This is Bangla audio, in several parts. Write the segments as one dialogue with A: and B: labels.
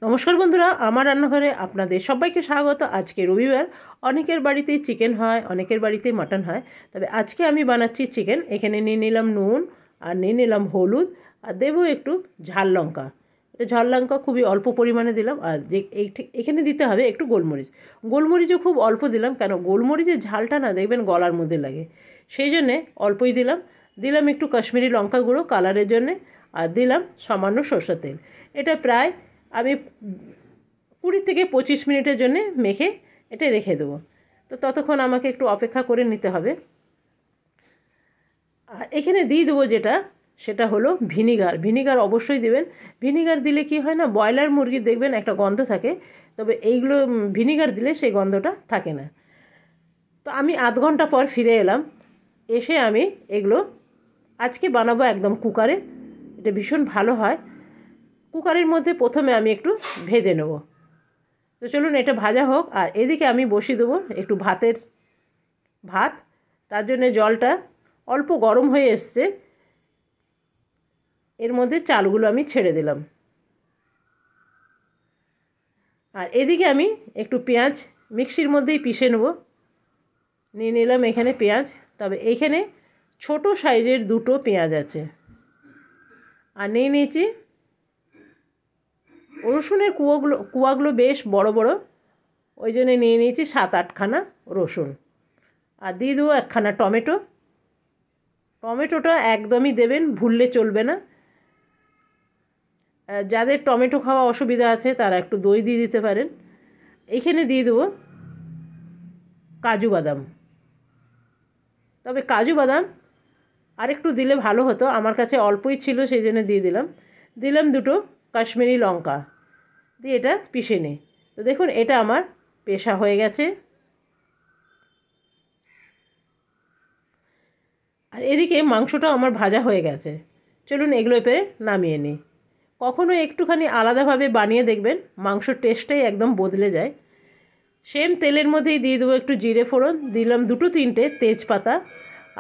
A: নমস্কার বন্ধুরা, আমার রান্নাঘরে আপনাদের সবাইকে স্বাগত। আজকে রবিবার, অনেকের বাড়িতেই চিকেন হয়, অনেকের বাড়িতেই মাটন হয়, তবে আজকে আমি বানাচ্ছি চিকেন। এখানে নিয়ে নিলাম নুন, আর নিয়ে নিলাম হলুদ, আর দেবো একটু ঝাল লঙ্কা। ঝাল লঙ্কা খুবই অল্প পরিমাণে দিলাম। আর যে এখানে দিতে হবে একটু গোলমরিচ। গোলমরিচও খুব অল্প দিলাম, কেন গোলমরিচের ঝালটা না দেখবেন গলার মধ্যে লাগে, সেই জন্যে অল্পই দিলাম। দিলাম একটু কাশ্মীরি লঙ্কা গুঁড়ো কালারের জন্যে, আর দিলাম সামান্য সরষের তেল। এটা প্রায় আমি 20 থেকে 25 মিনিটের জন্য মেখে এটা রেখে দেবো। তো ততক্ষণ আমাকে একটু অপেক্ষা করে নিতে হবে। আর এখানে দিয়ে দেবো সেটা হলো ভিনিগার। ভিনিগার অবশ্যই দেবেন। ভিনিগার দিলে কি হয় না, ব্রয়লার মুরগির দেখবেন একটা গন্ধ থাকে, তবে এইগুলো ভিনিগার দিলে সেই গন্ধটা থাকে না। তো আমি আধ ঘন্টা পর ফিরে এলাম। এসে আমি এগুলো আজকে বানাবো একদম কুকারে। এটা ভীষণ ভালো হয়। কুকারের মধ্যে প্রথমে আমি একটু ভেজে নেব। তো চলুন এটা ভাজা হোক। আর এদিকে আমি বসিয়ে দেবো একটু ভাত। তার জন্য জলটা অল্প গরম হয়ে এসছে, এর মধ্যে চালগুলো আমি ছেড়ে দিলাম। আর এদিকে আমি একটু পেঁয়াজ মিক্সির মধ্যেই পিষে নেব। নিয়ে নিলাম এখানে পেঁয়াজ, তবে এইখানে ছোট সাইজের 2টো পেঁয়াজ আছে। আর নিয়ে নিয়েছি রসুনের কুয়াগুলো বেশ বড় বড়, ওই জন্যে নিয়ে নিয়েছি 7-8খানা রসুন। আর দিয়ে দেবো 1খানা টমেটো। টমেটোটা একদমই দেবেন, ভুললে চলবে না। যাদের টমেটো খাওয়া অসুবিধা আছে তারা একটু দই দিয়ে দিতে পারেন। এইখানে দিয়ে দেবো কাজু বাদাম। তবে কাজু বাদাম আরেকটু দিলে ভালো হতো, আমার কাছে অল্পই ছিল সেই জন্য দিয়ে দিলাম। 2টো কাশ্মীরি লঙ্কা দিয়ে এটা পিষে নিই। তো দেখুন এটা আমার পেশা হয়ে গেছে। আর এদিকে মাংসটাও আমার ভাজা হয়ে গেছে। চলুন এগুলো এবারে নামিয়ে নিই। কখনো একটুখানি আলাদাভাবে বানিয়ে দেখবেন, মাংসর টেস্টটাই একদম বদলে যায়। সেম তেলের মধ্যেই দিয়ে দেবো একটু জিরে ফোড়ন, দিলাম 2-3টে তেজপাতা।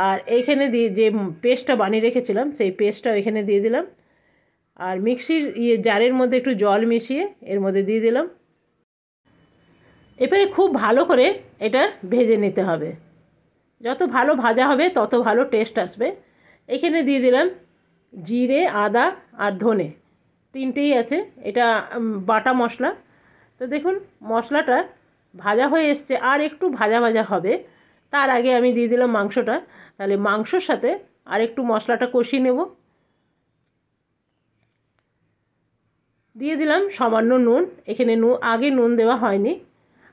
A: আর এইখানে দিয়ে যে পেস্টটা বানিয়ে রেখেছিলাম সেই পেস্টটাও এখানে দিয়ে দিলাম। আর মিক্সির জারের মধ্যে একটু জল মিশিয়ে এর মধ্যে দিয়ে দিলাম। এবারে খুব ভালো করে এটা ভেজে নিতে হবে। যত ভালো ভাজা হবে তত ভালো টেস্ট আসবে। এখানে দিয়ে দিলাম জিরে, আদা আর ধনে, 3টেই আছে। এটা বাটা মশলা। তো দেখুন মশলাটা ভাজা হয়ে এসছে, আর একটু ভাজা ভাজা হবে। তার আগে আমি দিয়ে দিলাম মাংসটা। তাহলে মাংসর সাথে আর একটু মশলাটা কষিয়ে নেব। দিয়ে দিলাম সামান্য নুন। এখানে আগে নুন দেওয়া হয়নি।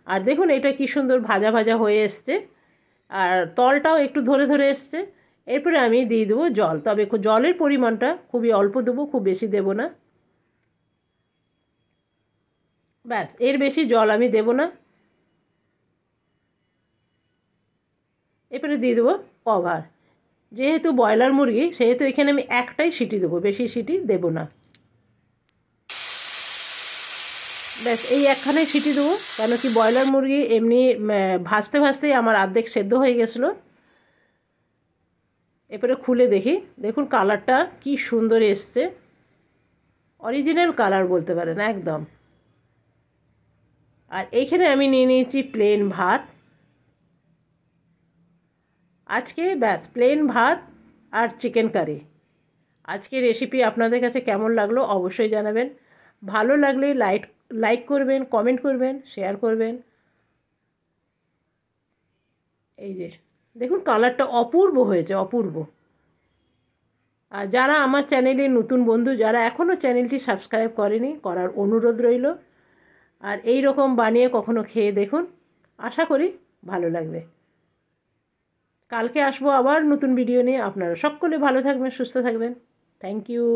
A: আর দেখুন এটা কি সুন্দর ভাজা ভাজা হয়ে এসছে, আর তলটাও একটু ধরে ধরে এসছে। এরপরে আমি দিয়ে দেবো জল, তবে জলের পরিমাণটা খুবই অল্প দেবো, খুব বেশি দেব না। ব্যাস, এর বেশি জল আমি দেব না। এরপরে দিয়ে দেবো কভার। যেহেতু ব্রয়লার মুরগি সেহেতু এখানে আমি একটাই সিটি দেবো, বেশি সিটি দেব না। ব্যাস এই একখানাই সিটি দেবো, কেন কি ব্রয়লার মুরগি এমনি ভাজতে ভাজতেই আমার অর্ধেক সেদ্ধ হয়ে গেছিলো। এরপরে খুলে দেখি, দেখুন কালারটা কি সুন্দর এসছে। অরিজিনাল কালার বলতে পারেন একদম। আর এইখানে আমি নিয়ে নিয়েছি প্লেন ভাত। আজকে ব্যাস প্লেন ভাত আর চিকেন কারি। আজকের রেসিপি আপনাদের কাছে কেমন লাগলো অবশ্যই জানাবেন। ভালো লাগলে লাইক করবেন, কমেন্ট করবেন, শেয়ার করবেন। এই যে দেখুন কালারটা অপূর্ব হয়েছে, অপূর্ব। আর যারা আমার চ্যানেলে নতুন বন্ধু, যারা এখনও চ্যানেলটি সাবস্ক্রাইব করেনি, করার অনুরোধ রইল। আর এই রকম বানিয়ে কখনো খেয়ে দেখুন, আশা করি ভালো লাগবে। কালকে আসবো আবার নতুন ভিডিও নিয়ে। আপনারা সকলে ভালো থাকবেন, সুস্থ থাকবেন। Thank you.